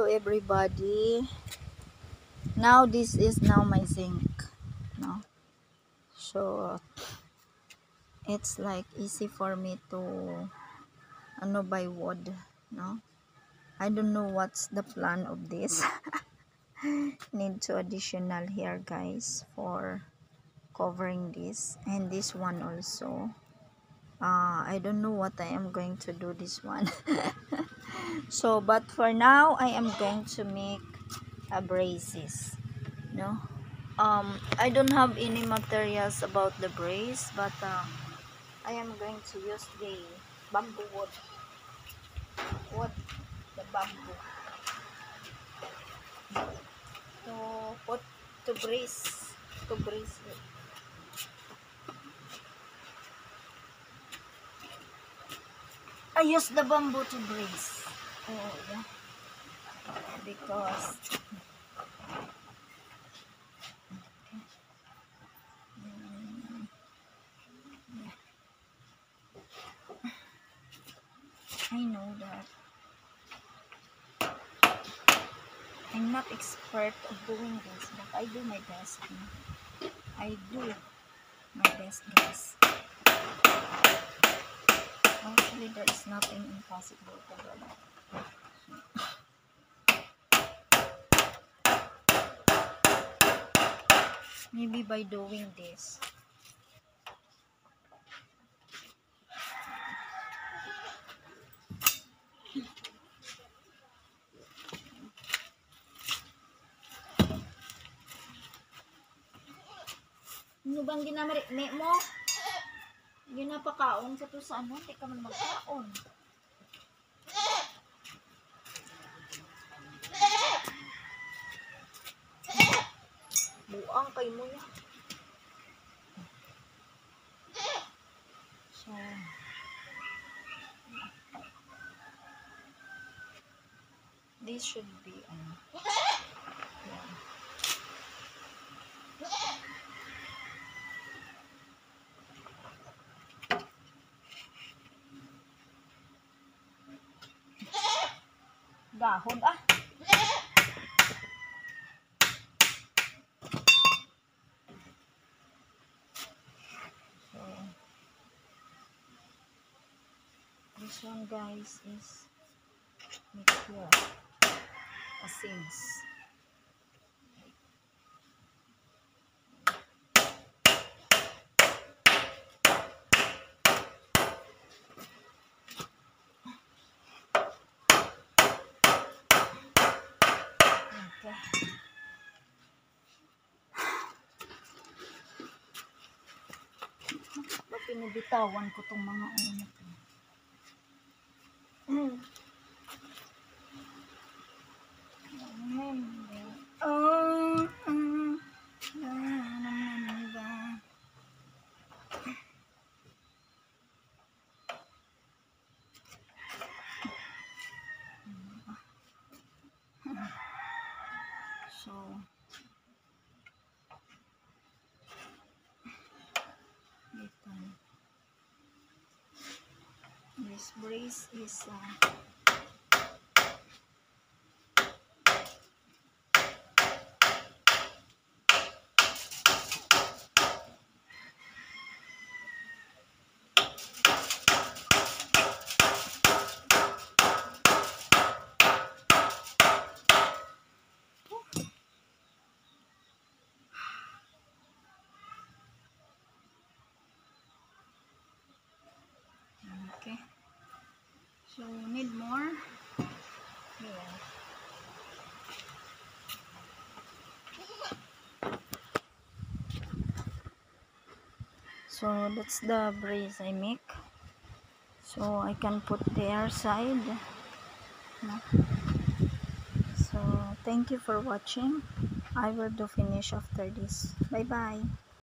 everybody. Now this is now my zinc, no? So it's like easy for me to buy wood, no? I don't know what's the plan of this. Need to additional here, guys, for covering this, and this one also. I don't know what I am going to do this one. So but for now I am going to make a braces, no? I don't have any materials about the brace, but I am going to use the bamboo wood, the bamboo to put to brace it. I use the bamboo to brace. Oh yeah, because I know that I'm not expert of doing this, but I do my best. I do my best, guys. Actually, there is nothing impossible to do. Maybe by doing this. Ano bang ginamari mo? Ginapakaon sa to sa ano, di ka man magkaon. Buang kay mo ya. So, this should be dahon So, this one, guys, is mixture asins. Okay. Bakit pinabitawan ko tong mga ano to? So, this brace is okay. So, need more. Yeah. So, that's the brace I make. So, I can put the other side. No? So, thank you for watching. I will do finish after this. Bye bye.